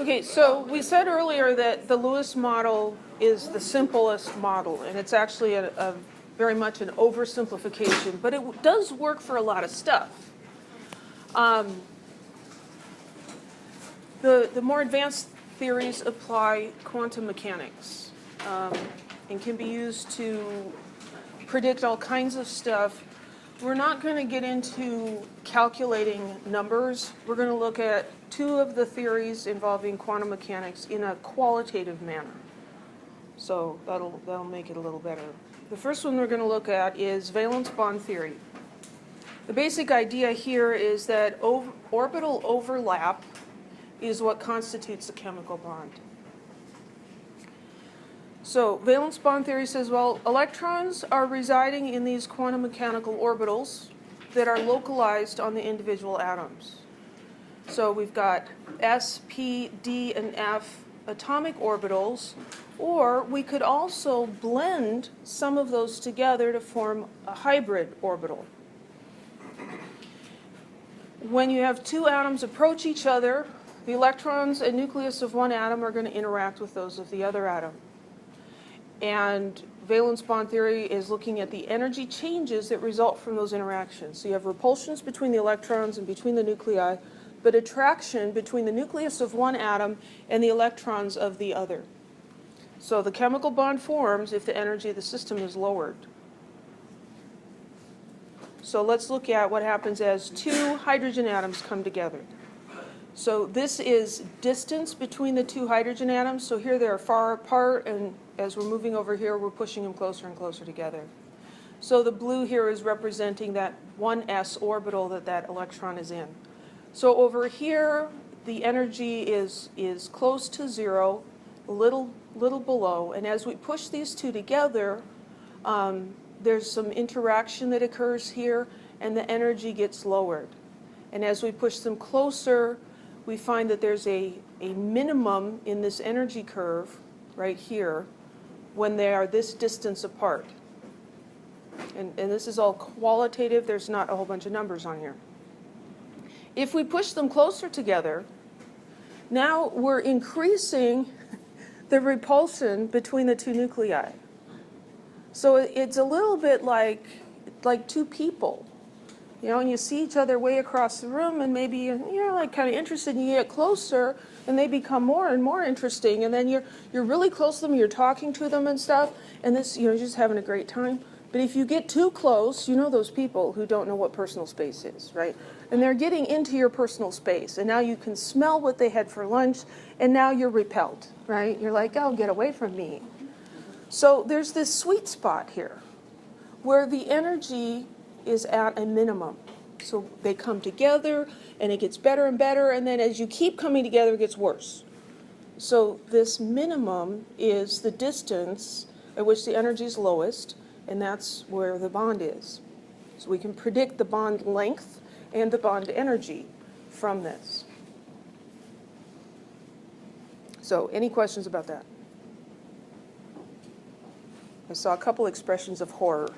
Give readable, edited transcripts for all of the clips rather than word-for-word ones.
Okay, so we said earlier that the Lewis model is the simplest model, and it's actually a very much an oversimplification, but it does work for a lot of stuff. The more advanced theories apply quantum mechanics and can be used to predict all kinds of stuff. We're not going to get into calculating numbers. We're going to look at two of the theories involving quantum mechanics in a qualitative manner. So that'll make it a little better. The first one we're going to look at is Valence Bond Theory. The basic idea here is that orbital overlap is what constitutes a chemical bond. So Valence Bond Theory says, well, electrons are residing in these quantum mechanical orbitals that are localized on the individual atoms. So we've got S, P, D, and F atomic orbitals, or we could also blend some of those together to form a hybrid orbital. When you have two atoms approach each other, the electrons and nucleus of one atom are going to interact with those of the other atom. And Valence Bond Theory is looking at the energy changes that result from those interactions. So you have repulsions between the electrons and between the nuclei, but attraction between the nucleus of one atom and the electrons of the other. So the chemical bond forms if the energy of the system is lowered. So let's look at what happens as two hydrogen atoms come together. So this is distance between the two hydrogen atoms. So here they're far apart, and as we're moving over here, we're pushing them closer and closer together. So the blue here is representing that 1s orbital that electron is in. So over here, the energy is close to zero, a little below. And as we push these two together, there's some interaction that occurs here, and the energy gets lowered. And as we push them closer, we find that there's a minimum in this energy curve right here when they are this distance apart. And this is all qualitative. There's not a whole bunch of numbers on here. If we push them closer together, now we're increasing the repulsion between the two nuclei. So it's a little bit like two people. You know, and you see each other way across the room, and maybe you're like kind of interested, and you get closer, and they become more and more interesting, and then you're really close to them, you're talking to them and stuff, and this, you're just having a great time. But if you get too close, you know those people who don't know what personal space is, right? And they're getting into your personal space, and now you can smell what they had for lunch, and now you're repelled, right? You're like, oh, get away from me. So there's this sweet spot here where the energy is at a minimum. So they come together, and it gets better and better, and then as you keep coming together, it gets worse. So this minimum is the distance at which the energy is lowest, and that's where the bond is. So we can predict the bond length and the bond energy from this. So any questions about that? I saw a couple expressions of horror.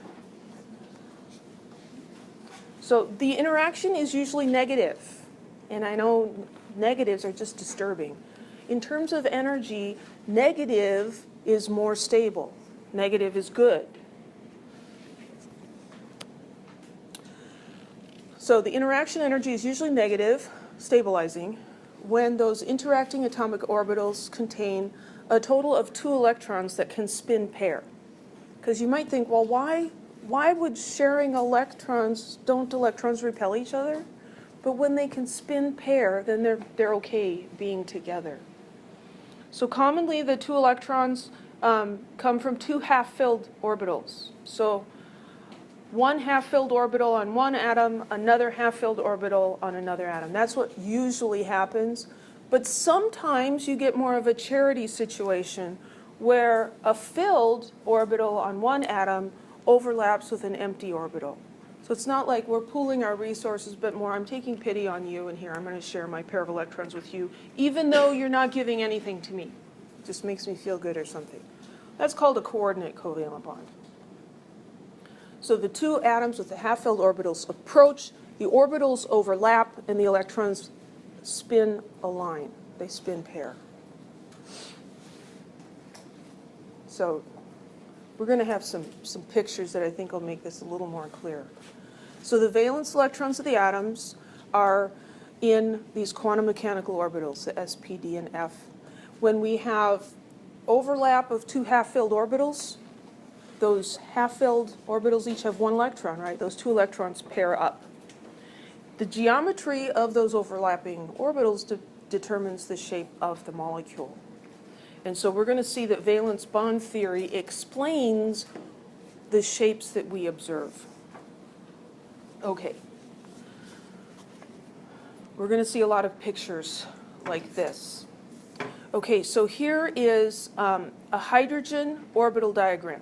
So the interaction is usually negative, and I know negatives are just disturbing. In terms of energy, negative is more stable. Negative is good. So the interaction energy is usually negative, stabilizing, when those interacting atomic orbitals contain a total of 2 electrons that can spin pair. Because you might think, well, why would sharing electrons, don't electrons repel each other? But when they can spin pair, then they're okay being together. So commonly the 2 electrons come from 2 half-filled orbitals. So one half-filled orbital on one atom, another half-filled orbital on another atom. That's what usually happens. But sometimes you get more of a charity situation where a filled orbital on one atom overlaps with an empty orbital. So it's not like we're pooling our resources, but more I'm taking pity on you, and here I'm going to share my pair of electrons with you, even though you're not giving anything to me. It just makes me feel good or something. That's called a coordinate covalent bond. So the 2 atoms with the half-filled orbitals approach, the orbitals overlap, and the electrons spin a line. they spin pair. So we're going to have some pictures that I think will make this a little more clear. So the valence electrons of the atoms are in these quantum mechanical orbitals, the s, p, d, and f. When we have overlap of two half-filled orbitals, those half-filled orbitals each have one electron, right? Those two electrons pair up. The geometry of those overlapping orbitals determines the shape of the molecule. And so we're going to see that valence bond theory explains the shapes that we observe. Okay. We're going to see a lot of pictures like this. Okay, so here is a hydrogen orbital diagram,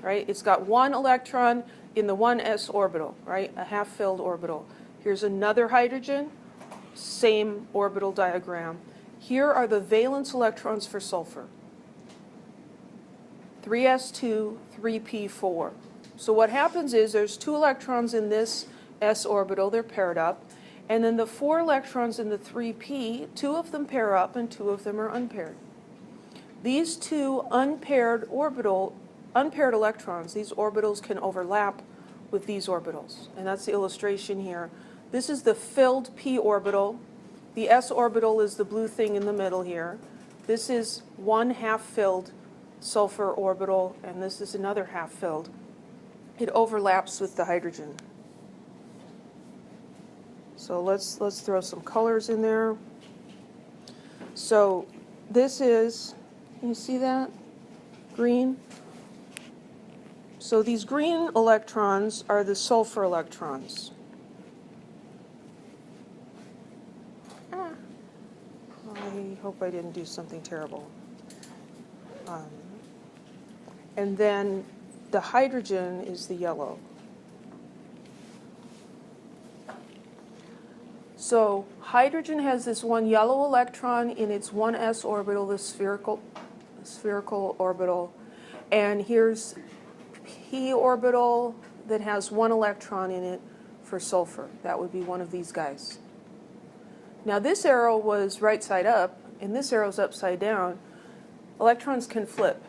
right? It's got one electron in the 1s orbital, right? A half-filled orbital. Here's another hydrogen, same orbital diagram. Here are the valence electrons for sulfur. 3s2, 3p4. So what happens is there's two electrons in this s orbital, they're paired up, and then the four electrons in the 3p, two of them pair up and two of them are unpaired. These two unpaired electrons, these orbitals can overlap with these orbitals, and that's the illustration here. This is the filled p orbital. The s orbital is the blue thing in the middle here. This is one half-filled sulfur orbital, and this is another half-filled. It overlaps with the hydrogen. So let's throw some colors in there. So this is, can you see that? Green. So these green electrons are the sulfur electrons. I hope I didn't do something terrible. And then the hydrogen is the yellow. So hydrogen has this one yellow electron in its 1s orbital, the spherical orbital. And here's p orbital that has one electron in it for sulfur. That would be one of these guys. Now this arrow was right side up, and this arrow's upside down. Electrons can flip.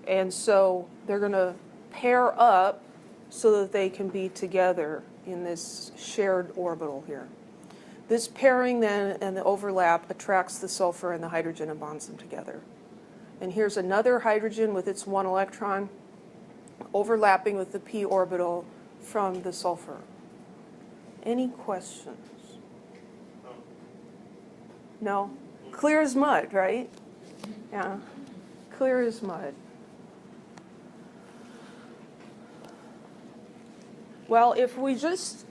And so they're going to pair up so that they can be together in this shared orbital here. This pairing then and the overlap attracts the sulfur and the hydrogen and bonds them together. And here's another hydrogen with its one electron overlapping with the p orbital from the sulfur. Any questions? No? Clear as mud, right? Yeah. Clear as mud. Well, if we just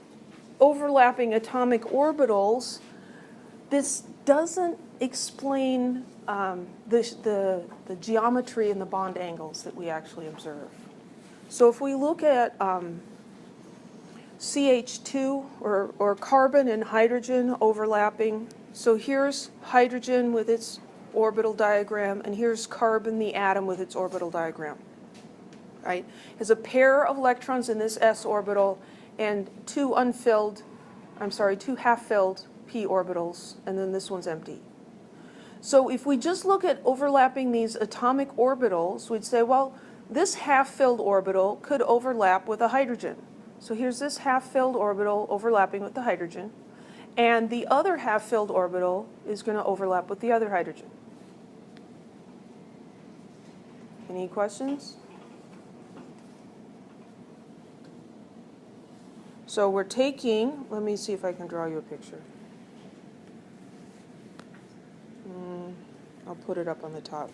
overlapping atomic orbitals, this doesn't explain the geometry and the bond angles that we actually observe. So if we look at CH2 or carbon and hydrogen overlapping, so here's hydrogen with its orbital diagram, and here's carbon, the atom, with its orbital diagram. Right? Has a pair of electrons in this s orbital and two half-filled p orbitals, and then this one's empty. So if we just look at overlapping these atomic orbitals, we'd say, well, this half-filled orbital could overlap with a hydrogen. So here's this half-filled orbital overlapping with the hydrogen, and the other half-filled orbital is going to overlap with the other hydrogen. Any questions? So we're taking, let me see if I can draw you a picture. I'll put it up on the top.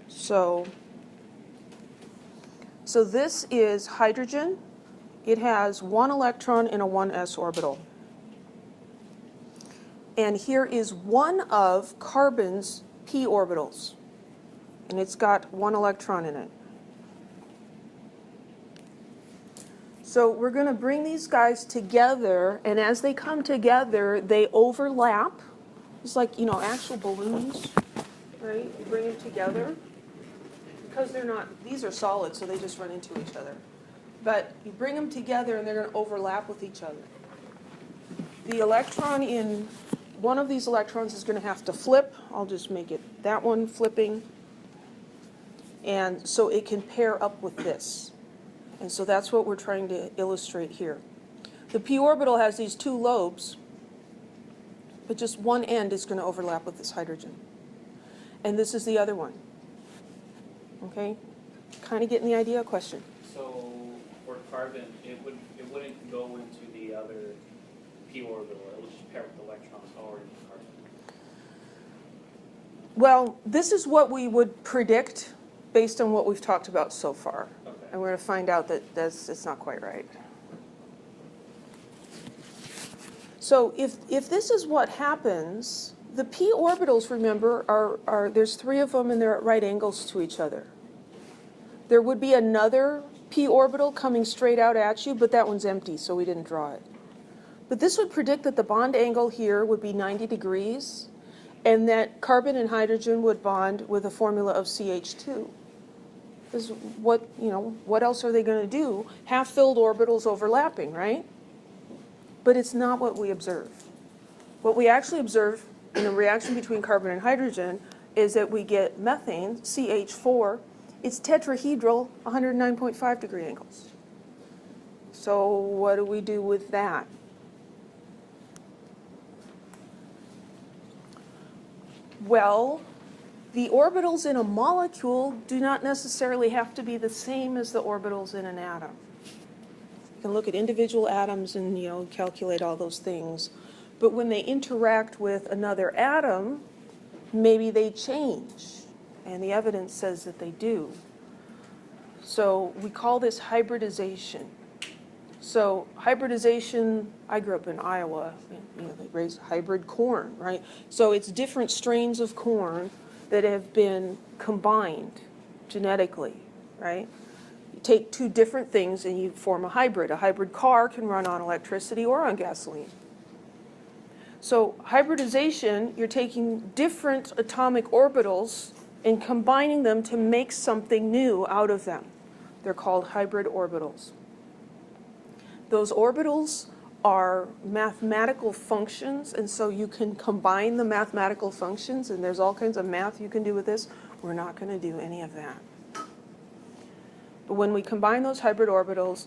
So this is hydrogen. It has one electron in a 1s orbital. And here is one of carbon's p orbitals. And it's got one electron in it. So we're going to bring these guys together, and as they come together, they overlap. It's like, actual balloons, right? You bring them together. Because they're not, these are solid, so they just run into each other. but you bring them together and they're going to overlap with each other. The electron in one of these electrons is going to have to flip. I'll just make it that one flipping. And so it can pair up with this. And so that's what we're trying to illustrate here. The p orbital has these two lobes, but just one end is going to overlap with this hydrogen. And this is the other one. Okay? Kind of getting the idea? Question? So for carbon, it wouldn't go into the other p orbital. It would just pair with electrons already in carbon. Well, this is what we would predict based on what we've talked about so far. Okay. And we're going to find out that it's not quite right. So if this is what happens, the p orbitals, remember, are there's three of them and they're at right angles to each other. There would be another p orbital coming straight out at you, but that one's empty, so we didn't draw it. But this would predict that the bond angle here would be 90 degrees, and that carbon and hydrogen would bond with a formula of CH2. This is what else are they going to do? Half-filled orbitals overlapping, right? But it's not what we observe. What we actually observe in a reaction between carbon and hydrogen is that we get methane, CH4. It's tetrahedral, 109.5 degree angles. So what do we do with that? Well, the orbitals in a molecule do not necessarily have to be the same as the orbitals in an atom. You can look at individual atoms and calculate all those things. But when they interact with another atom, maybe they change. And the evidence says that they do. So we call this hybridization. So hybridization, I grew up in Iowa, they raise hybrid corn, right? So it's different strains of corn that have been combined genetically, right? You take two different things and you form a hybrid. A hybrid car can run on electricity or on gasoline. So hybridization, you're taking different atomic orbitals and combining them to make something new out of them. They're called hybrid orbitals. Those orbitals are mathematical functions, and so you can combine the mathematical functions, and there's all kinds of math you can do with this. We're not going to do any of that. But when we combine those hybrid orbitals,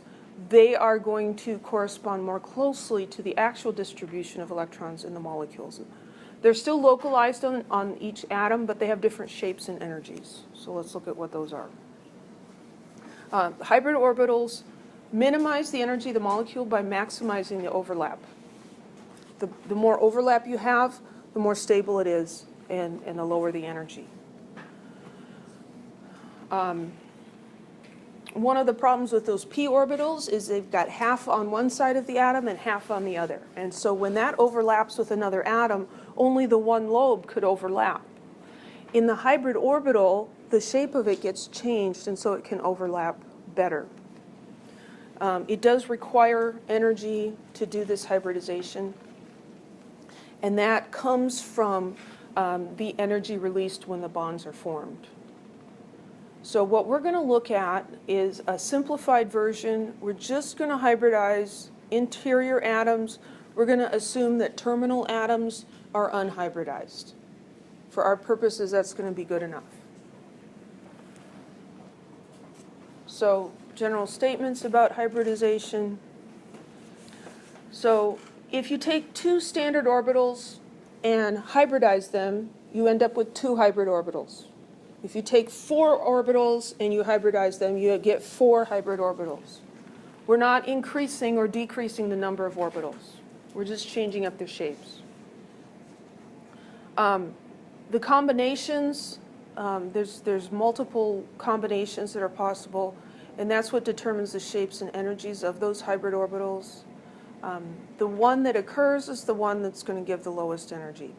they are going to correspond more closely to the actual distribution of electrons in the molecules. They're still localized on each atom, but they have different shapes and energies. So let's look at what those are. Hybrid orbitals minimize the energy of the molecule by maximizing the overlap. The more overlap you have, the more stable it is, and the lower the energy. One of the problems with those p orbitals is they've got half on one side of the atom and half on the other. And so when that overlaps with another atom, only the one lobe could overlap. In the hybrid orbital, the shape of it gets changed, and so it can overlap better. It does require energy to do this hybridization, and that comes from the energy released when the bonds are formed. So what we're going to look at is a simplified version. We're just going to hybridize interior atoms. We're going to assume that terminal atoms are unhybridized. For our purposes, that's going to be good enough. So general statements about hybridization. So if you take two standard orbitals and hybridize them, you end up with two hybrid orbitals. If you take four orbitals and you hybridize them, you get four hybrid orbitals. We're not increasing or decreasing the number of orbitals. We're just changing up their shapes. The combinations, there's multiple combinations that are possible, and that's what determines the shapes and energies of those hybrid orbitals. The one that occurs is the one that's going to give the lowest energy.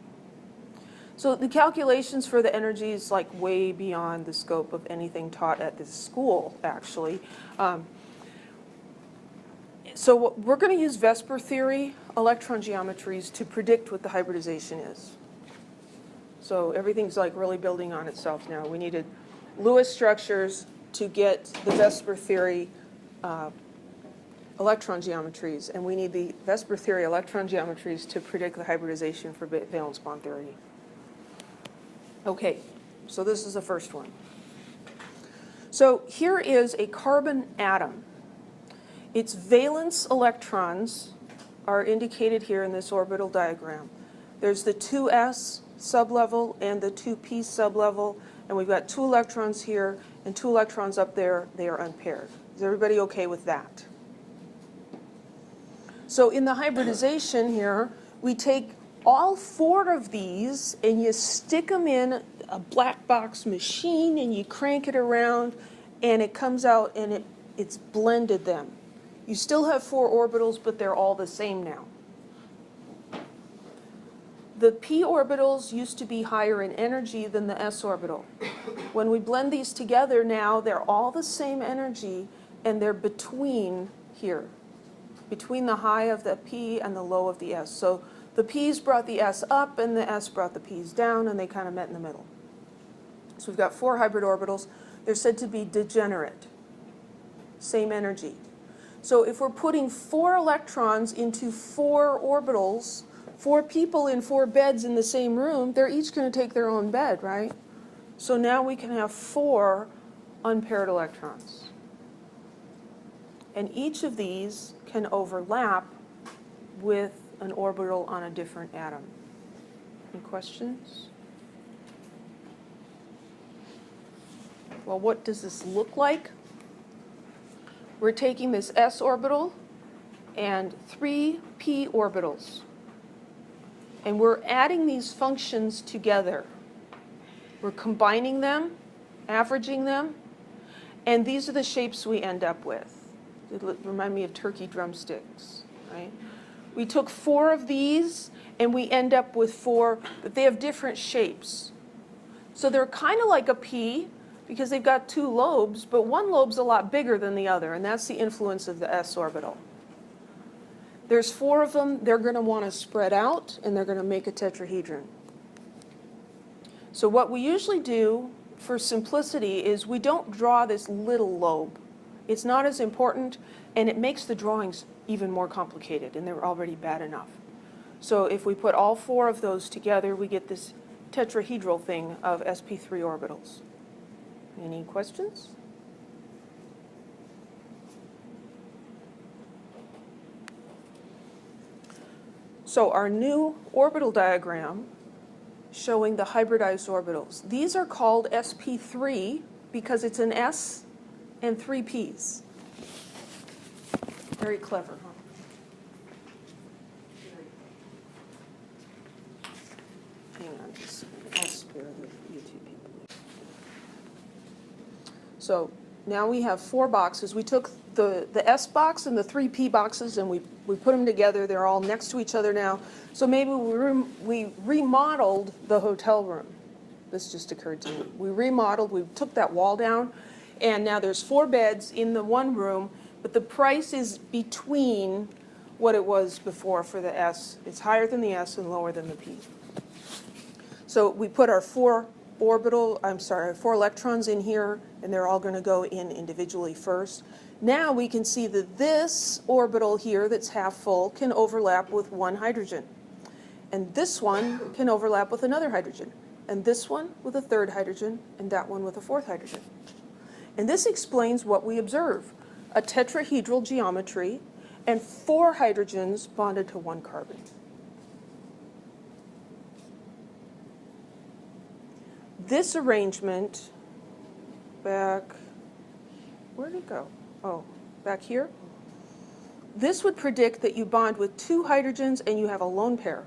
So the calculations for the energy is like way beyond the scope of anything taught at this school, actually. So we're going to use Vesper theory, electron geometries, to predict what the hybridization is. So everything's like really building on itself now. We needed Lewis structures to get the Vesper theory electron geometries, and we need the Vesper theory electron geometries to predict the hybridization for valence bond theory. Okay, so this is the first one. So here is a carbon atom. Its valence electrons are indicated here in this orbital diagram. There's the 2s sublevel and the 2p sublevel, and we've got 2 electrons here and 2 electrons up there. They are unpaired. Is everybody okay with that? So in the hybridization here, we take all 4 of these and you stick them in a black box machine and you crank it around and it comes out and it's blended them. You still have 4 orbitals, but they're all the same now. The p orbitals used to be higher in energy than the s orbital. When we blend these together now, they're all the same energy and they're between here, between the high of the p and the low of the s. So the p's brought the s up and the s brought the p's down, and they kind of met in the middle. So we've got 4 hybrid orbitals. They're said to be degenerate, same energy. So if we're putting 4 electrons into 4 orbitals, 4 people in 4 beds in the same room, they're each going to take their own bed, right? So now we can have 4 unpaired electrons. And each of these can overlap with an orbital on a different atom. Any questions? Well, what does this look like? We're taking this s orbital and 3 p orbitals, and we're adding these functions together. We're combining them, averaging them, and these are the shapes we end up with. They remind me of turkey drumsticks, right? We took 4 of these, and we end up with 4, but they have different shapes. So they're kind of like a P, because they've got 2 lobes, but one lobe's a lot bigger than the other, and that's the influence of the s orbital. There's 4 of them. They're going to want to spread out, and they're going to make a tetrahedron. So what we usually do for simplicity is we don't draw this little lobe. It's not as important, and it makes the drawings even more complicated, and they're already bad enough. So if we put all 4 of those together, we get this tetrahedral thing of sp3 orbitals. Any questions? So our new orbital diagram showing the hybridized orbitals. These are called sp3 because it's an s and 3 p's. Very clever, huh? Hang on just a minute. I'll spare the YouTube people. So now we have 4 boxes. We took the S box and the 3P boxes and we put them together. They're all next to each other now. So maybe we remodeled the hotel room. This just occurred to me. We remodeled, we took that wall down, and now there's 4 beds in the one room, but the price is between what it was before for the S. It's higher than the S and lower than the P. So we put our 4 electrons in here, and they're all going to go in individually first. Now we can see that this orbital here that's half full can overlap with 1 hydrogen. And this one can overlap with another hydrogen. And this one with a 3rd hydrogen, and that one with a 4th hydrogen. And this explains what we observe: a tetrahedral geometry and 4 hydrogens bonded to 1 carbon. This arrangement, back, where did it go? Oh, back here. This would predict that you bond with 2 hydrogens and you have a lone pair.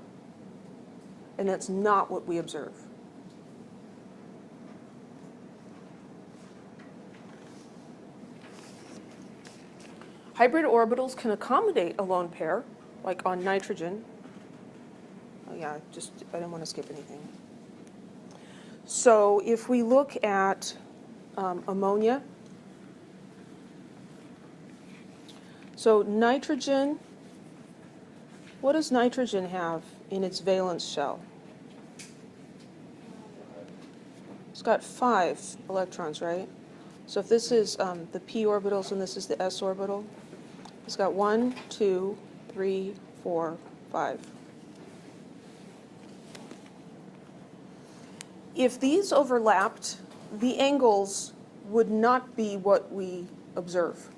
And that's not what we observe. Hybrid orbitals can accommodate a lone pair, like on nitrogen. Oh yeah, I didn't want to skip anything. So if we look at ammonia, so nitrogen, what does nitrogen have in its valence shell? It's got 5 electrons, right? So if this is the p orbitals and this is the s orbital, It's got 1, 2, 3, 4, 5. If these overlapped, the angles would not be what we observe.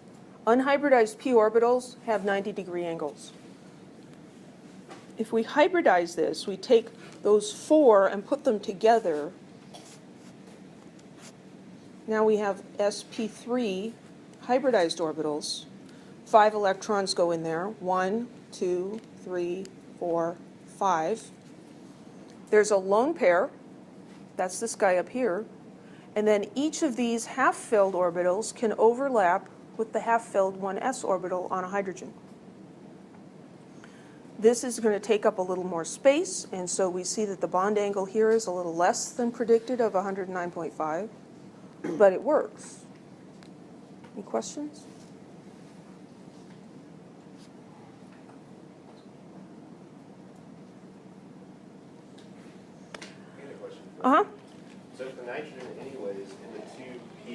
Unhybridized p orbitals have 90-degree angles. If we hybridize this, we take those 4 and put them together. Now we have sp3 hybridized orbitals. 5 electrons go in there. 1, 2, 3, 4, 5. There's a lone pair. That's this guy up here. And then each of these half-filled orbitals can overlap with the half-filled 1s orbital on a hydrogen. This is going to take up a little more space, and so we see that the bond angle here is a little less than predicted of 109.5, but it works. Any questions? I had a question. Uh-huh. So if the nitrogen anyways, in the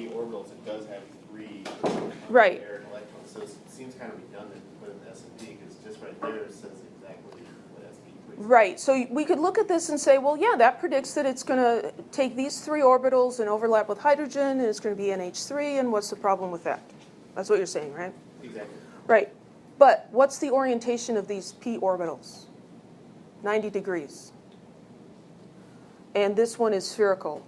2p orbitals, it does have 3 Right. paired electrons. So it seems kind of redundant to put in the S&P because just right there it says exactly what SP3 is. Right, so we could look at this and say, well, yeah, that predicts that it's going to take these 3 orbitals and overlap with hydrogen, and it's going to be NH3, and what's the problem with that? That's what you're saying, right? Exactly. Right, but what's the orientation of these p orbitals? 90 degrees. And this one is spherical.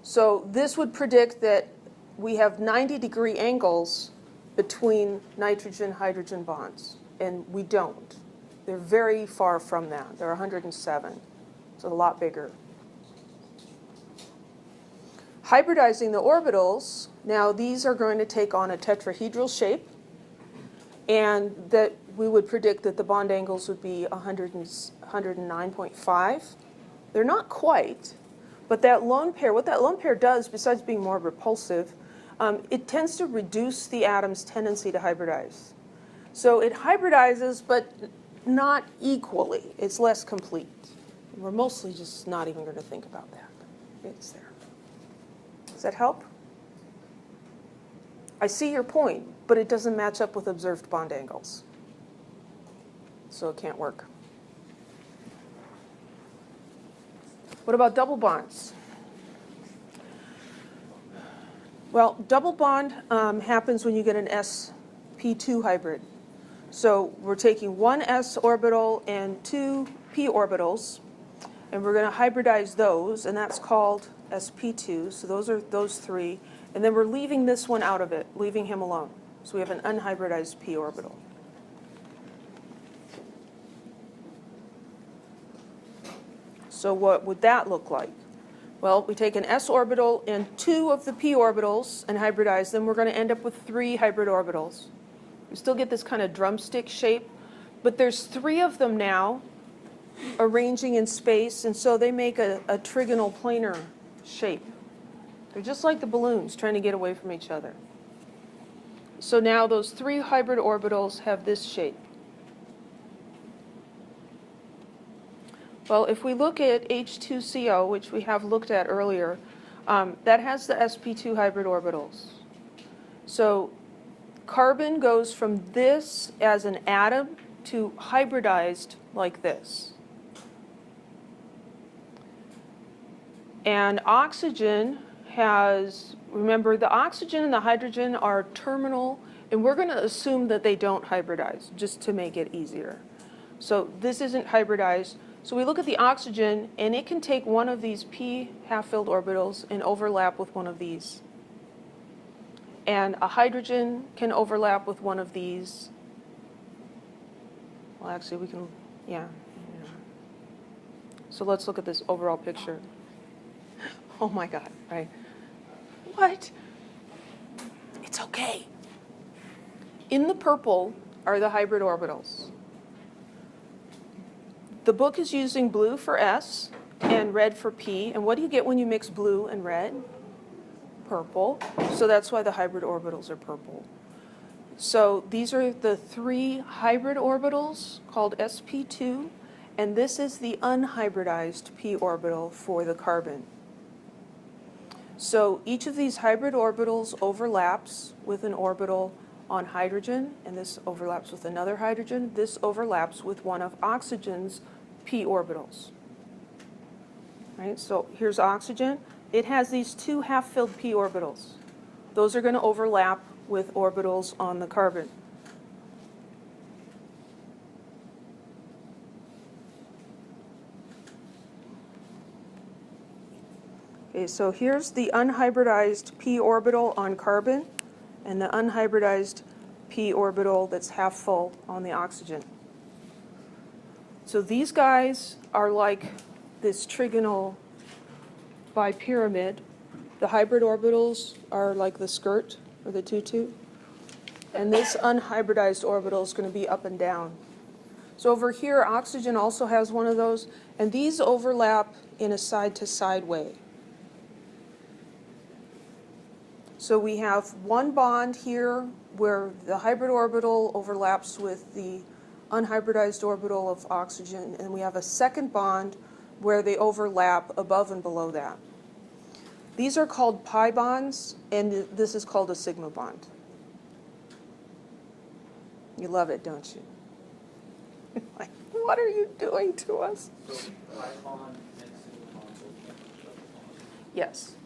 So this would predict that we have 90-degree angles between nitrogen-hydrogen bonds, and we don't. They're very far from that. They're 107, so a lot bigger. Hybridizing the orbitals, now these are going to take on a tetrahedral shape, and that we would predict that the bond angles would be 109.5. They're not quite, but that lone pair, what that lone pair does, besides being more repulsive, it tends to reduce the atom's tendency to hybridize. So it hybridizes, but not equally. It's less complete. We're mostly just not even going to think about that. It's there. Does that help? I see your point, but it doesn't match up with observed bond angles. So it can't work. What about double bonds? Well, double bond happens when you get an sp2 hybrid. So we're taking 1 s orbital and 2 p orbitals, and we're going to hybridize those, and that's called sp2. So those are those 3. And then we're leaving this one out of it, leaving him alone. So we have an unhybridized p orbital. So what would that look like? Well, we take an s orbital and 2 of the p orbitals and hybridize them. We're going to end up with 3 hybrid orbitals. We still get this kind of drumstick shape, but there's 3 of them now arranging in space, and so they make a trigonal planar shape. They're just like the balloons trying to get away from each other. So now those 3 hybrid orbitals have this shape. Well, if we look at H2CO, which we have looked at earlier, that has the sp2 hybrid orbitals. So carbon goes from this as an atom to hybridized like this. And oxygen has, remember, the oxygen and the hydrogen are terminal, and we're going to assume that they don't hybridize, just to make it easier. So this isn't hybridized. So we look at the oxygen, and it can take one of these p half-filled orbitals and overlap with one of these. And a hydrogen can overlap with one of these. Well, actually, we can, yeah. So let's look at this overall picture. Oh my God, right? What? It's okay. In the purple are the hybrid orbitals. The book is using blue for S and red for P. And what do you get when you mix blue and red? Purple. So that's why the hybrid orbitals are purple. So these are the 3 hybrid orbitals called sp2. And this is the unhybridized p orbital for the carbon. So each of these hybrid orbitals overlaps with an orbital on hydrogen, and this overlaps with another hydrogen. This overlaps with one of oxygen's p orbitals. Right? So here's oxygen. It has these two half-filled p orbitals. Those are going to overlap with orbitals on the carbon. Okay, so here's the unhybridized p orbital on carbon and the unhybridized p orbital that's half full on the oxygen. So these guys are like this trigonal bipyramid. The hybrid orbitals are like the skirt or the tutu. And this unhybridized orbital is going to be up and down. So over here, oxygen also has one of those, and these overlap in a side-to-side way. So we have one bond here where the hybrid orbital overlaps with the unhybridized orbital of oxygen, and we have a second bond where they overlap above and below that. These are called pi bonds, and this is called a sigma bond. You love it, don't you? Like, what are you doing to us? So pi bond and sigma bond both have each other bonds. Yes.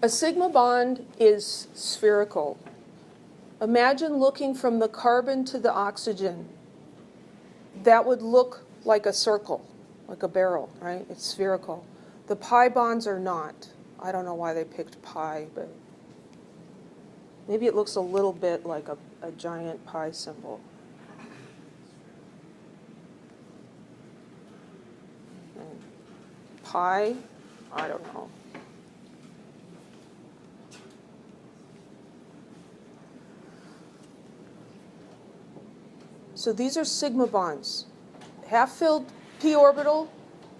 A sigma bond is spherical. Imagine looking from the carbon to the oxygen. That would look like a circle, like a barrel, right? It's spherical. The pi bonds are not. I don't know why they picked pi, but maybe it looks a little bit like a giant pi symbol. And pi, I don't know. So these are sigma bonds. Half-filled p orbital,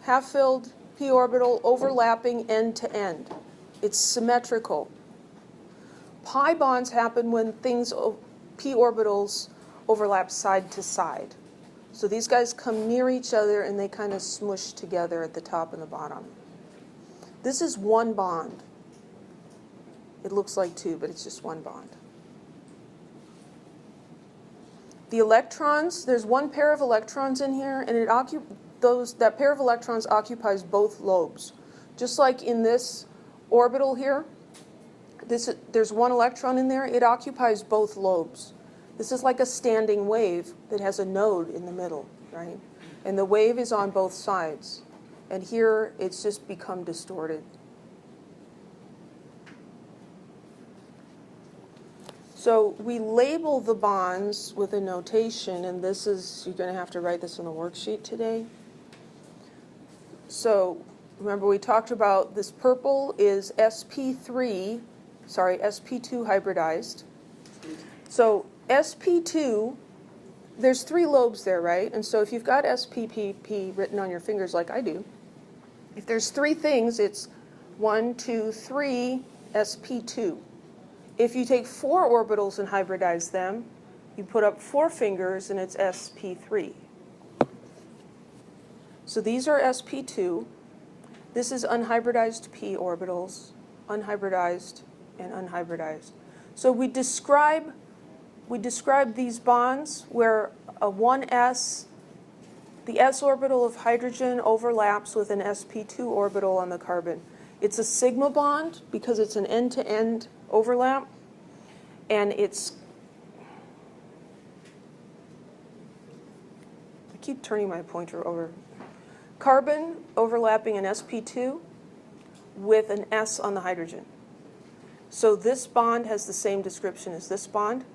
half-filled p orbital overlapping end to end. It's symmetrical. Pi bonds happen when things, p orbitals, overlap side to side. So these guys come near each other and they kind of smush together at the top and the bottom. This is one bond. It looks like two, but it's just one bond. The electrons, there's one pair of electrons in here, and that pair of electrons occupies both lobes. Just like in this orbital here, there's one electron in there, it occupies both lobes. This is like a standing wave that has a node in the middle, right? And the wave is on both sides. And here, it's just become distorted. So we label the bonds with a notation, and this is, you're going to have to write this on the worksheet today. So remember we talked about this purple is sp2 hybridized. So sp2, there's three lobes there, right? And so if you've got spp written on your fingers like I do, if there's three things, it's 1, 2, 3, sp2. If you take four orbitals and hybridize them, you put up four fingers and it's sp3. So these are sp2. This is unhybridized p orbitals, unhybridized and unhybridized. So we describe these bonds where a 1s, the s orbital of hydrogen overlaps with an sp2 orbital on the carbon. It's a sigma bond because it's an end-to-end overlap, and I keep turning my pointer over. Carbon overlapping an sp2 with an s on the hydrogen. So this bond has the same description as this bond.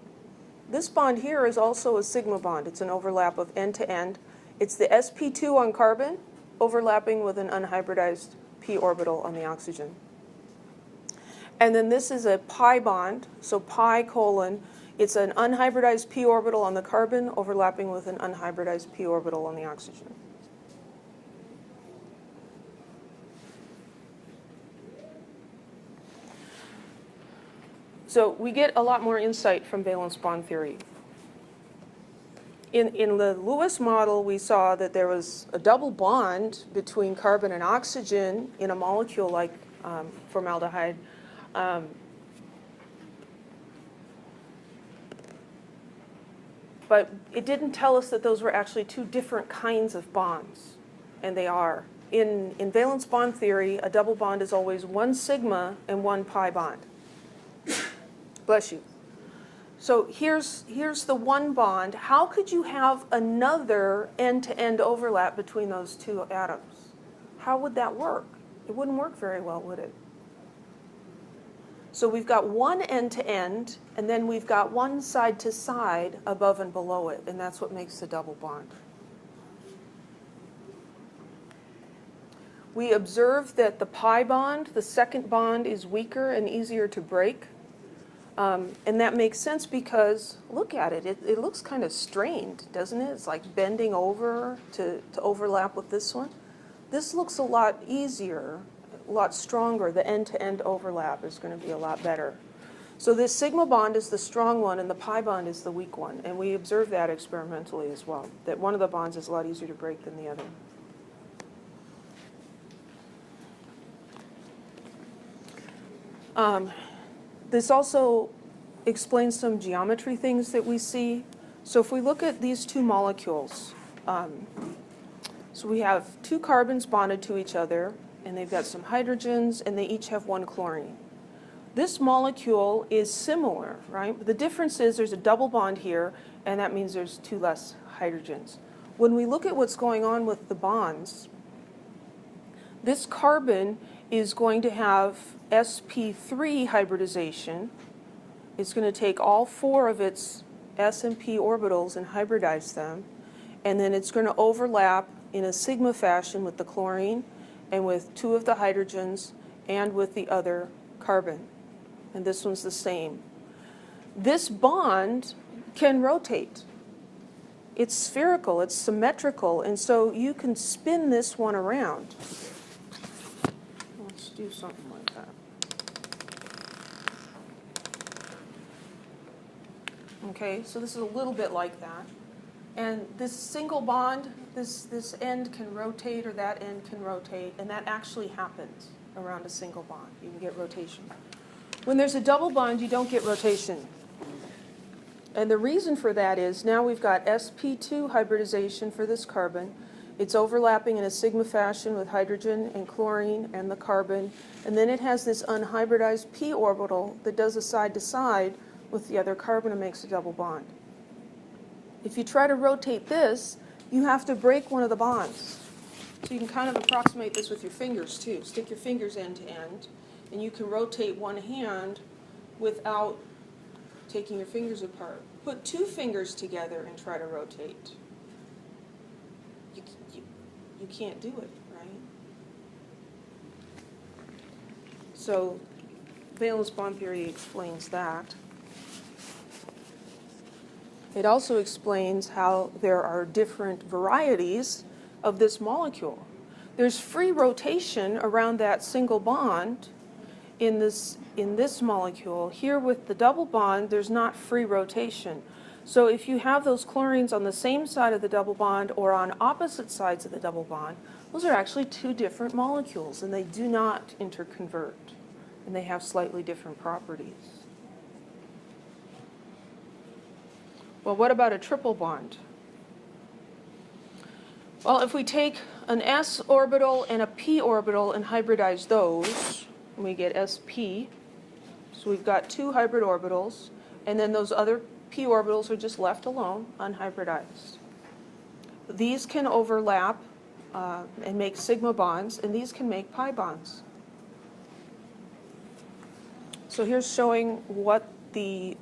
This bond here is also a sigma bond. It's an overlap of end to end. It's the sp2 on carbon overlapping with an unhybridized p orbital on the oxygen. And then this is a pi bond, so pi colon, it's an unhybridized p orbital on the carbon overlapping with an unhybridized p orbital on the oxygen. So we get a lot more insight from valence bond theory. In the Lewis model, we saw that there was a double bond between carbon and oxygen in a molecule like formaldehyde. But it didn't tell us that those were actually two different kinds of bonds, and they are. In valence bond theory, a double bond is always one sigma and one pi bond. Bless you. So here's the one bond. How could you have another end-to-end overlap between those two atoms? How would that work? It wouldn't work very well, would it? So we've got one end-to-end, and then we've got one side-to-side above and below it, and that's what makes the double bond. We observe that the pi bond, the second bond, is weaker and easier to break. And that makes sense because, look at it, it looks kind of strained, doesn't it? It's like bending over to overlap with this one. This looks a lot easier, a lot stronger. The end-to-end overlap is going to be a lot better. So this sigma bond is the strong one and the pi bond is the weak one. And we observe that experimentally as well, that one of the bonds is a lot easier to break than the other. This also explains some geometry things that we see. So if we look at these two molecules, so we have two carbons bonded to each other, and they've got some hydrogens, and they each have one chlorine. This molecule is similar, right? But the difference is there's a double bond here, and that means there's two less hydrogens. When we look at what's going on with the bonds, this carbon is going to have sp3 hybridization. It's going to take all four of its s and p orbitals and hybridize them, and then it's going to overlap in a sigma fashion with the chlorine and with two of the hydrogens and with the other carbon. And this one's the same. This bond can rotate. It's spherical, it's symmetrical, and so you can spin this one around. Let's do something like that. Okay, so this is a little bit like that. And this single bond, this end can rotate or that end can rotate, and that actually happens around a single bond. You can get rotation. When there's a double bond, you don't get rotation. And the reason for that is now we've got sp2 hybridization for this carbon. It's overlapping in a sigma fashion with hydrogen and chlorine and the carbon. And then it has this unhybridized p orbital that does a side-to-side with the other carbon and makes a double bond. If you try to rotate this, you have to break one of the bonds. So you can kind of approximate this with your fingers too. Stick your fingers end to end, and you can rotate one hand without taking your fingers apart. Put two fingers together and try to rotate. You can't do it, right? So valence bond theory explains that. It also explains how there are different varieties of this molecule. There's free rotation around that single bond in this molecule. Here with the double bond, there's not free rotation. So if you have those chlorines on the same side of the double bond or on opposite sides of the double bond, those are actually two different molecules, and they do not interconvert, and they have slightly different properties. Well, what about a triple bond? Well, if we take an s orbital and a p orbital and hybridize those, we get sp. So we've got two hybrid orbitals, and then those other p orbitals are just left alone, unhybridized. These can overlap and make sigma bonds, and these can make pi bonds. So here's showing what the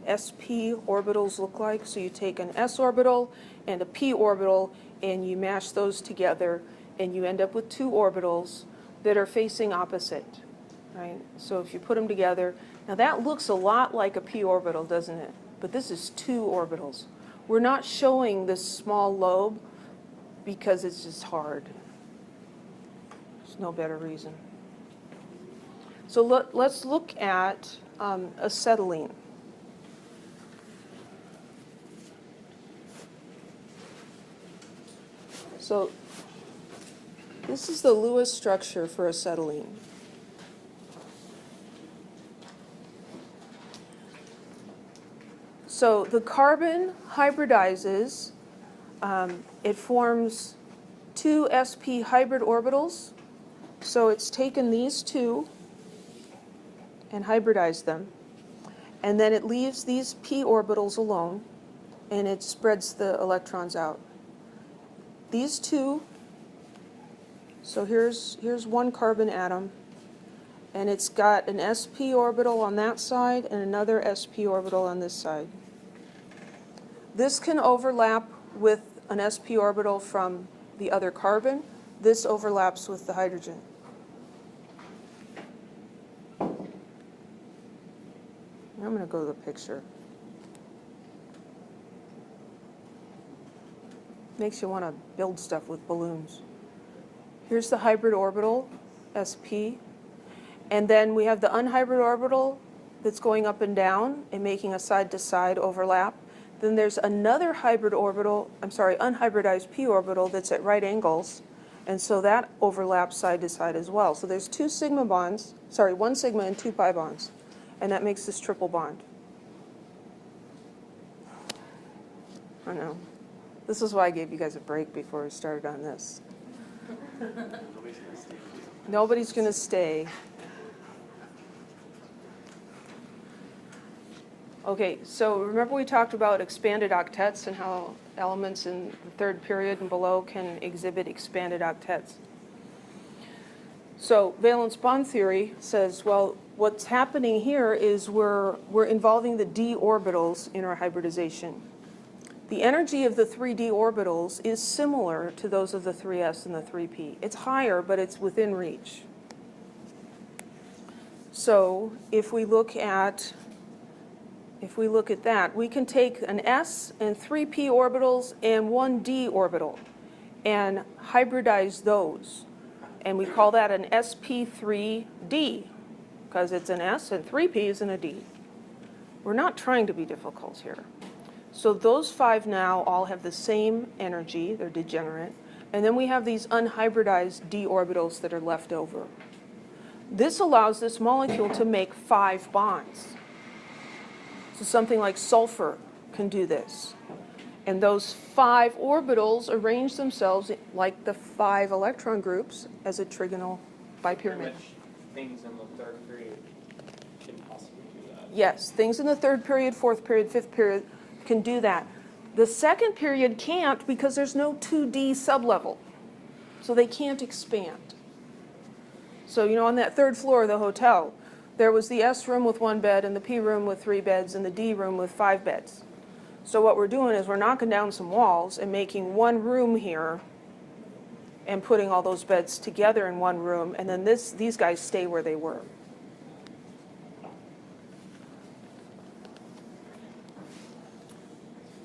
sp orbitals look like. So you take an s orbital and a p orbital, and you mash those together, and you end up with two orbitals that are facing opposite, right? So if you put them together, now that looks a lot like a p orbital, doesn't it? But this is two orbitals. We're not showing this small lobe because it's just hard. There's no better reason. So let's look at acetylene. So this is the Lewis structure for acetylene. So the carbon hybridizes. It forms two sp hybrid orbitals. So it's taken these two and hybridized them. And then it leaves these p orbitals alone, and it spreads the electrons out. These two, so here's one carbon atom, and it's got an sp orbital on that side and another sp orbital on this side. This can overlap with an sp orbital from the other carbon. This overlaps with the hydrogen. I'm going to go to the picture. Makes you want to build stuff with balloons. Here's the hybrid orbital, sp. And then we have the unhybrid orbital that's going up and down and making a side-to-side overlap. Then there's another hybrid orbital, unhybridized p orbital that's at right angles. And so that overlaps side to side as well. So there's one sigma and two pi bonds. And that makes this triple bond. I know. This is why I gave you guys a break before we started on this. Nobody's going to stay. Okay, so remember we talked about expanded octets and how elements in the third period and below can exhibit expanded octets. So valence bond theory says, well, what's happening here is we're involving the d orbitals in our hybridization. The energy of the 3d orbitals is similar to those of the 3s and the 3p. It's higher, but it's within reach. So if we look at that, we can take an s and 3p orbitals and one d orbital and hybridize those. And we call that an sp3d because it's an s and 3p's and a d. We're not trying to be difficult here. So those five now all have the same energy. They're degenerate. And then we have these unhybridized d orbitals that are left over. This allows this molecule to make 5 bonds. So something like sulfur can do this. And those 5 orbitals arrange themselves like the 5 electron groups as a trigonal bipyramid. Which things in the third period can possibly do that. Yes, things in the third period, fourth period, fifth period can do that. The second period can't because there's no 2D sublevel. So they can't expand. So, on that third floor of the hotel, there was the S room with 1 bed and the P room with 3 beds and the D room with 5 beds. So what we're doing is we're knocking down some walls and making one room here and putting all those beds together in one room, and then these guys stay where they were.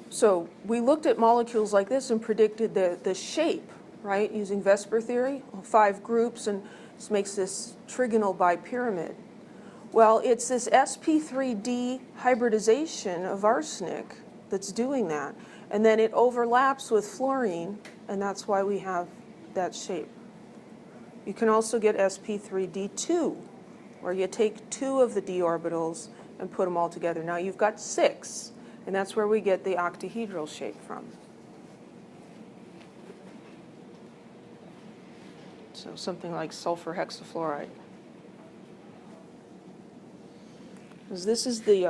So we looked at molecules like this and predicted the shape, right, using Vesper theory, 5 groups, and this makes this trigonal bipyramid. Well, it's this sp3d hybridization of arsenic that's doing that. And then it overlaps with fluorine, and that's why we have that shape. You can also get sp3d2, where you take 2 of the d orbitals and put them all together. Now you've got 6, and that's where we get the octahedral shape from. So something like sulfur hexafluoride. Because this is the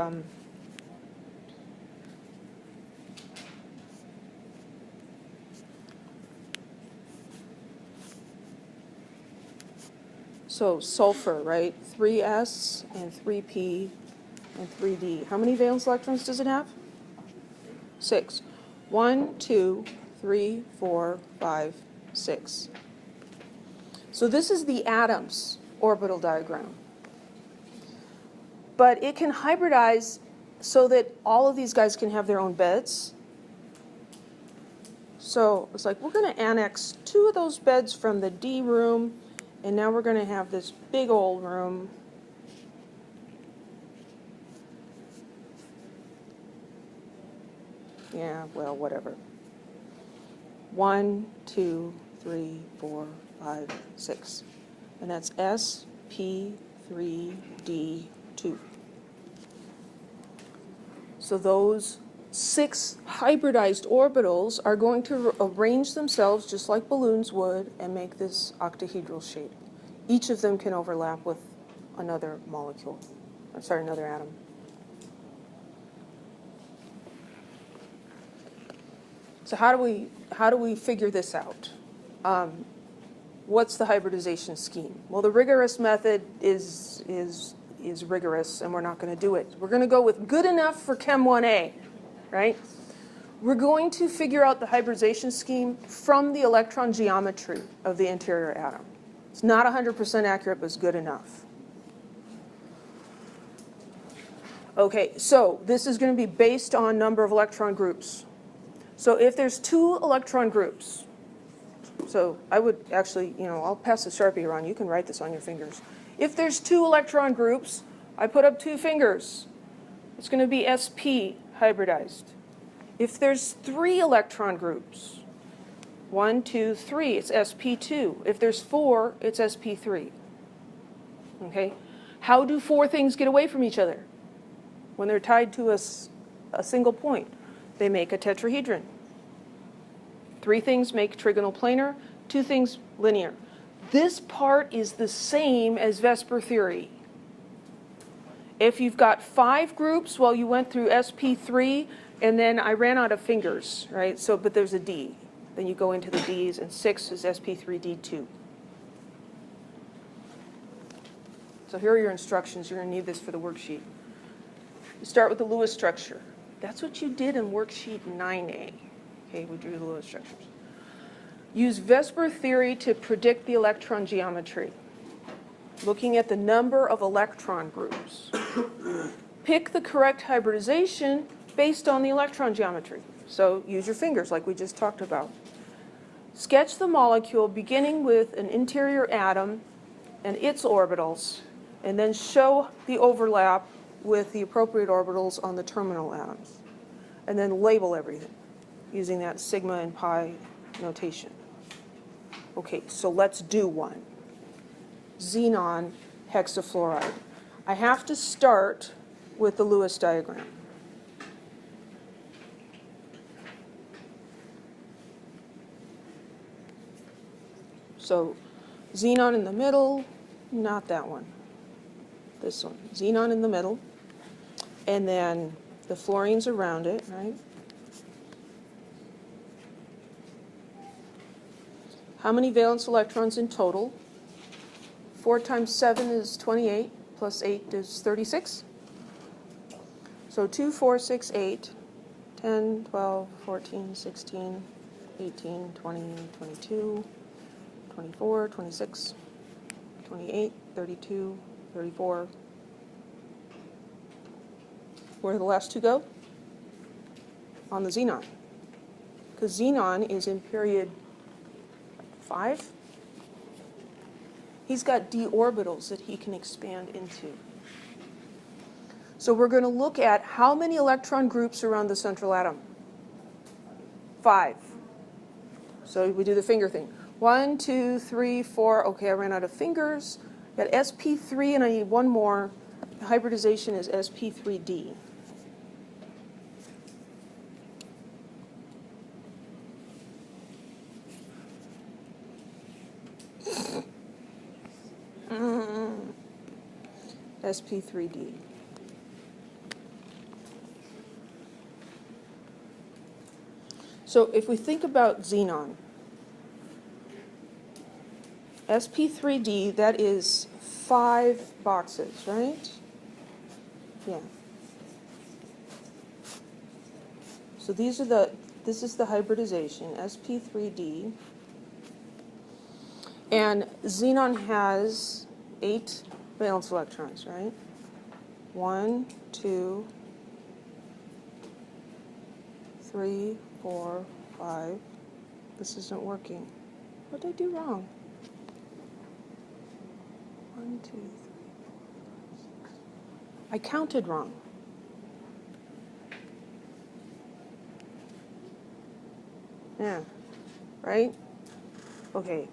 so sulfur, right? 3s and 3p and 3d. How many valence electrons does it have? 6. 1, 2, 3, 4, 5, 6. So this is the atom's orbital diagram. But it can hybridize so that all of these guys can have their own beds. So it's like we're going to annex 2 of those beds from the D room, and now we're going to have this big old room. Yeah, well, whatever. 1, 2, 3, 4, 5, 6. And that's sp3d2. So those 6 hybridized orbitals are going to arrange themselves just like balloons would and make this octahedral shape. Each of them can overlap with another molecule, another atom. So how do we figure this out? What's the hybridization scheme? Well, the rigorous method is rigorous, and we're not going to do it. We're going to go with good enough for Chem 1A, right? We're going to figure out the hybridization scheme from the electron geometry of the interior atom. It's not 100% accurate, but it's good enough. Okay, so this is going to be based on number of electron groups. So if there's 2 electron groups, so I would actually, I'll pass the Sharpie around. You can write this on your fingers. If there's 2 electron groups, I put up 2 fingers. It's going to be sp hybridized. If there's 3 electron groups, 1, 2, 3, it's sp2. If there's 4, it's sp3. Okay? How do 4 things get away from each other? When they're tied to a single point, they make a tetrahedron. 3 things make trigonal planar, 2 things linear. This part is the same as Vesper theory. If you've got 5 groups, well, you went through sp3, and then I ran out of fingers, right? So, but there's a D. Then you go into the Ds, and 6 is sp3d2. So here are your instructions. You're going to need this for the worksheet. You start with the Lewis structure. That's what you did in worksheet 9A. Okay, we drew the Lewis structures. Use Vesper theory to predict the electron geometry, looking at the number of electron groups. Pick the correct hybridization based on the electron geometry. So use your fingers like we just talked about. Sketch the molecule beginning with an interior atom and its orbitals, and then show the overlap with the appropriate orbitals on the terminal atoms. And then label everything using that sigma and pi notation. Okay, so let's do one. Xenon hexafluoride. I have to start with the Lewis diagram. So xenon in the middle, not that one. This one. Xenon in the middle. And then the fluorines around it, right? How many valence electrons in total? 4 times 7 is 28, plus 8 is 36. So 2, 4, 6, 8, 10, 12, 14, 16, 18, 20, 22, 24, 26, 28, 32, 34. Where do the last 2 go? On the xenon. Because xenon is in period 5. He's got d orbitals that he can expand into. So we're going to look at how many electron groups are around the central atom. 5. So we do the finger thing. 1, 2, 3, 4. Okay, I ran out of fingers. Got sp3 and I need one more. The hybridization is sp3d. sp3d. So if we think about xenon, sp3d, that is 5 boxes, right? Yeah. So this is the hybridization, sp3d. And xenon has 8 valence electrons, right? 1, 2, 3, 4, 5. This isn't working. What did I do wrong? 1, 2, 3, 4, 5, 6. I counted wrong. Yeah, right? Okay.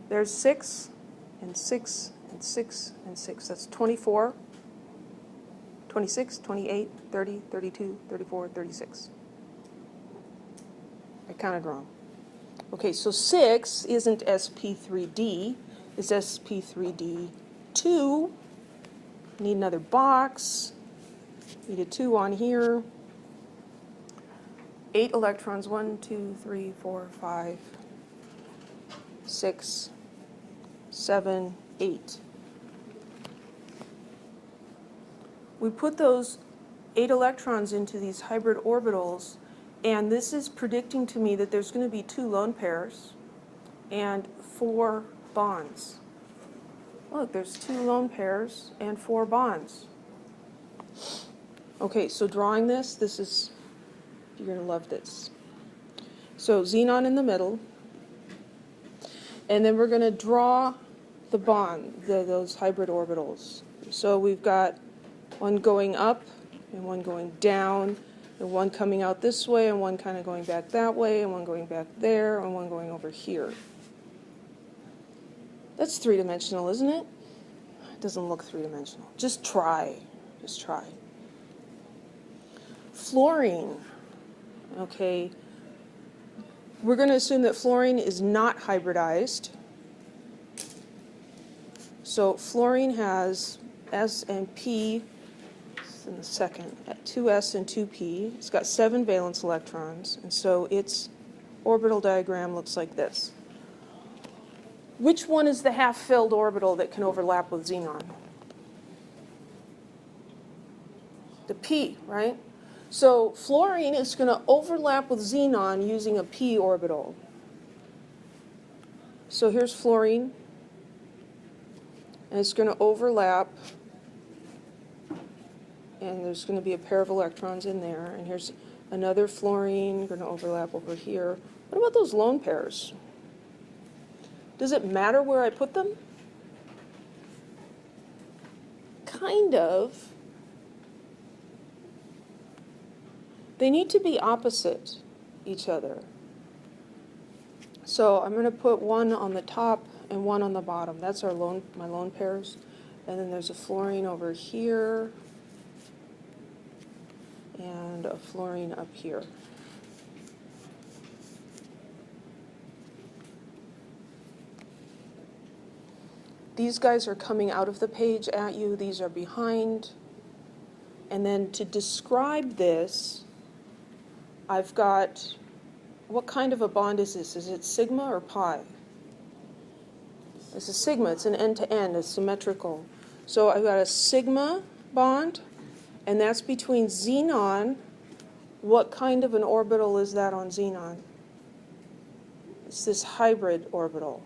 There's 6 and 6 and 6 and 6. That's 24. 26, 28, 30, 32, 34, 36. I counted wrong. Okay, so 6 isn't sp3d, it's sp3d2. Need another box. Need a 2 on here. 8 electrons, 1, 2, 3, 4, 5, 6, 7, 8. We put those 8 electrons into these hybrid orbitals, and this is predicting to me that there's going to be 2 lone pairs and 4 bonds. Look, there's 2 lone pairs and 4 bonds. Okay, so drawing this is, you're going to love this. So xenon in the middle, and then we're going to draw the bond, those hybrid orbitals. So we've got one going up and one going down, and one coming out this way and one kind of going back that way, and one going back there and one going over here. That's three-dimensional, isn't it? It doesn't look three-dimensional. Just try. Just try. Fluorine. Okay. We're going to assume that fluorine is not hybridized. So fluorine has S and P in the second, at 2s and 2p. It's got 7 valence electrons, and so its orbital diagram looks like this. Which one is the half-filled orbital that can overlap with xenon? The p, right? So fluorine is going to overlap with xenon using a p orbital. So here's fluorine, and it's going to overlap, and there's going to be a pair of electrons in there, and here's another fluorine going to overlap over here. What about those lone pairs? Does it matter where I put them? Kind of. They need to be opposite each other. So I'm going to put one on the top and one on the bottom. That's my lone pairs. And then there's a fluorine over here and a fluorine up here. These guys are coming out of the page at you. These are behind. And then to describe this, I've got, what kind of a bond is this? Is it sigma or pi? It's a sigma. It's an end-to-end. It's symmetrical. So I've got a sigma bond, and that's between xenon. What kind of an orbital is that on xenon? It's this hybrid orbital.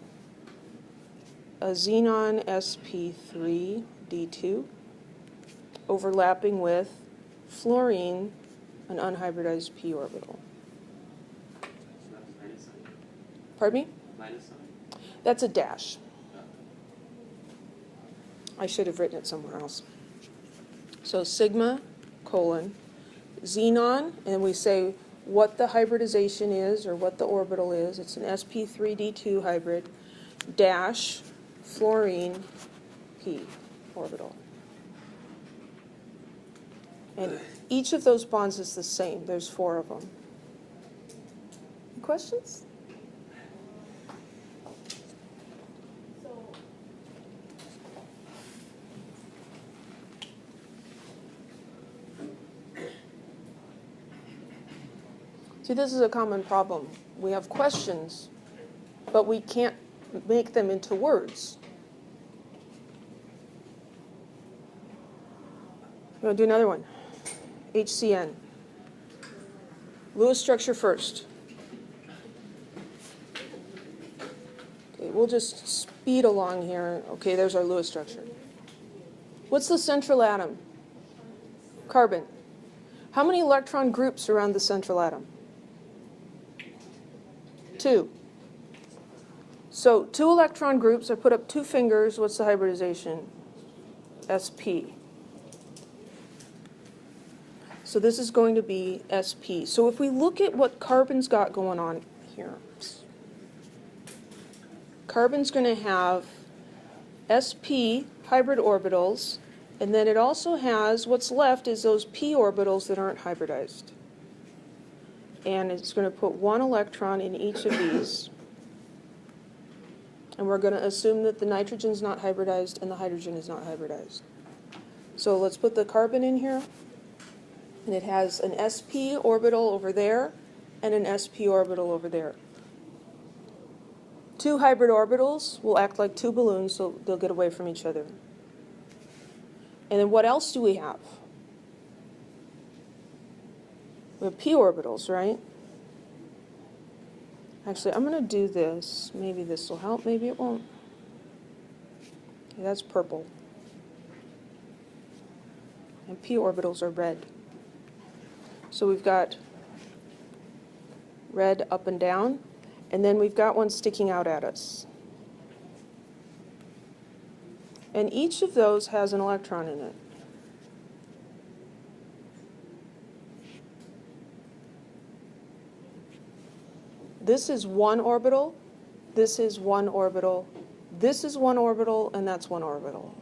A xenon sp3d2 overlapping with fluorine, an unhybridized p orbital. So that's minus sign. Pardon me? Minus sign. That's a dash. Oh. I should have written it somewhere else. So sigma, colon, xenon, and we say what the hybridization is or what the orbital is. It's an sp3d2 hybrid, dash, fluorine, p orbital. And each of those bonds is the same. There's 4 of them. Any questions? See, this is a common problem. We have questions, but we can't make them into words. I'm going to do another one. HCN. Lewis structure first. Okay, we'll just speed along here. Okay, there's our Lewis structure. What's the central atom? Carbon. How many electron groups around the central atom? 2. So 2 electron groups. I put up 2 fingers. What's the hybridization? sp. So this is going to be sp. So if we look at what carbon's got going on here, carbon's going to have sp hybrid orbitals And then it also has, what's left is those p orbitals that aren't hybridized. And it's going to put one electron in each of these. And we're going to assume that the nitrogen's not hybridized and the hydrogen is not hybridized. So let's put the carbon in here. And it has an sp orbital over there and an sp orbital over there. Two hybrid orbitals will act like two balloons, so they'll get away from each other. And then what else do we have? We have p orbitals, right? Actually, I'm going to do this. Maybe this will help, maybe it won't. Okay, that's purple. And p orbitals are red. So we've got red up and down, and then we've got one sticking out at us. And each of those has an electron in it. This is one orbital, this is one orbital, this is one orbital, and that's one orbital.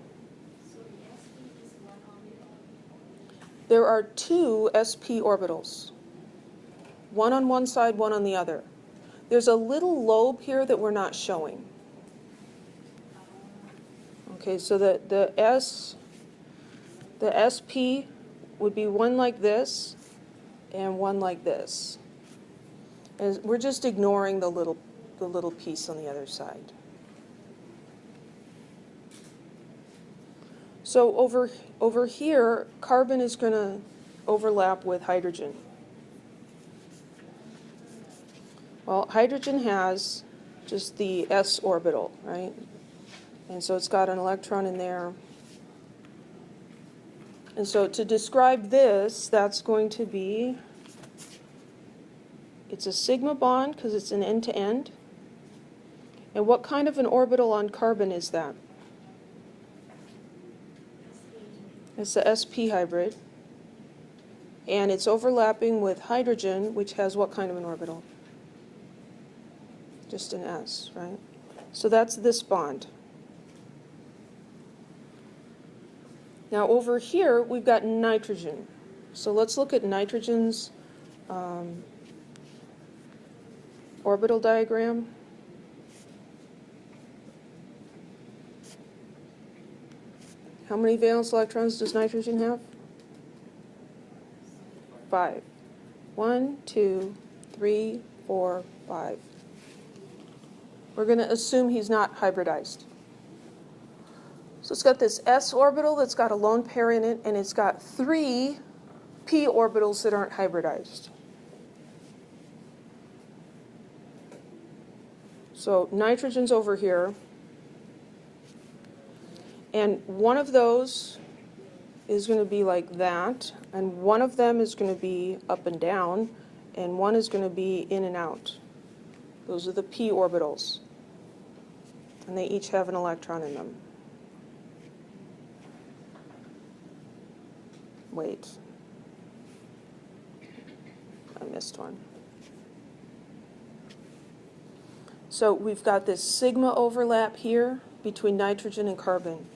So the sp is one orbital? There are two sp orbitals, one on one side, one on the other. There's a little lobe here that we're not showing. Okay, so the sp would be one like this and one like this. And we're just ignoring the little piece on the other side. So over here, carbon is going to overlap with hydrogen. Well, hydrogen has just the s orbital, right? And so it's got an electron in there. And so to describe this, that's going to be, it's a sigma bond because it's an end-to-end. And what kind of an orbital on carbon is that? It's the sp hybrid. And it's overlapping with hydrogen, which has what kind of an orbital? Just an s, right? So that's this bond. Now over here, we've got nitrogen. So let's look at nitrogen's orbital diagram. How many valence electrons does nitrogen have? 5. 1, 2, 3, 4, 5. We're going to assume he's not hybridized. So it's got this s orbital that's got a lone pair in it, and it's got 3 p orbitals that aren't hybridized. So nitrogen's over here, and one of those is going to be like that, and one of them is going to be up and down, and one is going to be in and out. Those are the p orbitals, and they each have an electron in them. Wait, I missed one. So we've got this sigma overlap here between nitrogen and carbon.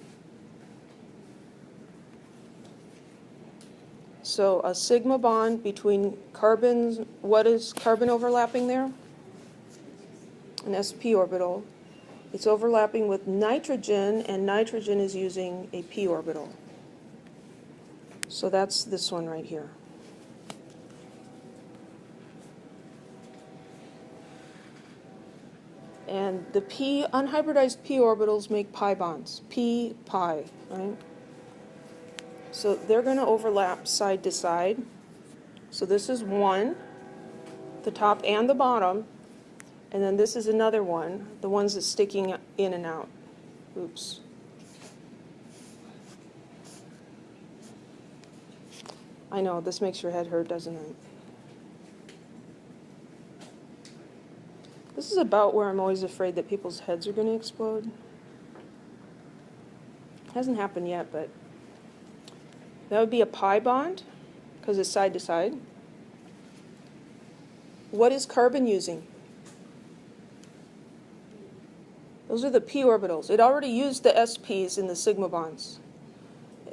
So a sigma bond between carbons, what is carbon overlapping there? An sp orbital. It's overlapping with nitrogen, and nitrogen is using a p orbital. So that's this one right here. And the unhybridized p orbitals make pi bonds, p-pi, right? So they're going to overlap side to side. So this is one, the top and the bottom, and then this is another one, the ones that's sticking in and out. Oops. I know, this makes your head hurt, doesn't it? This is about where I'm always afraid that people's heads are going to explode. Hasn't happened yet, but that would be a pi bond, because it's side to side. What is carbon using? Those are the p orbitals. It already used the sps in the sigma bonds.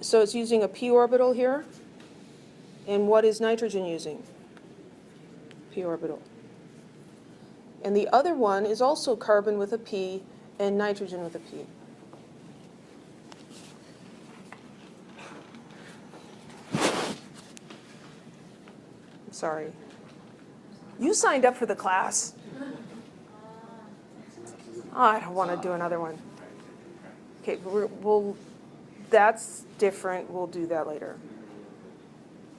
So it's using a p orbital here. And what is nitrogen using? P orbital. And the other one is also carbon with a p and nitrogen with a p. I'm sorry. You signed up for the class. Oh, I don't want to do another one. Okay, that's different. We'll do that later.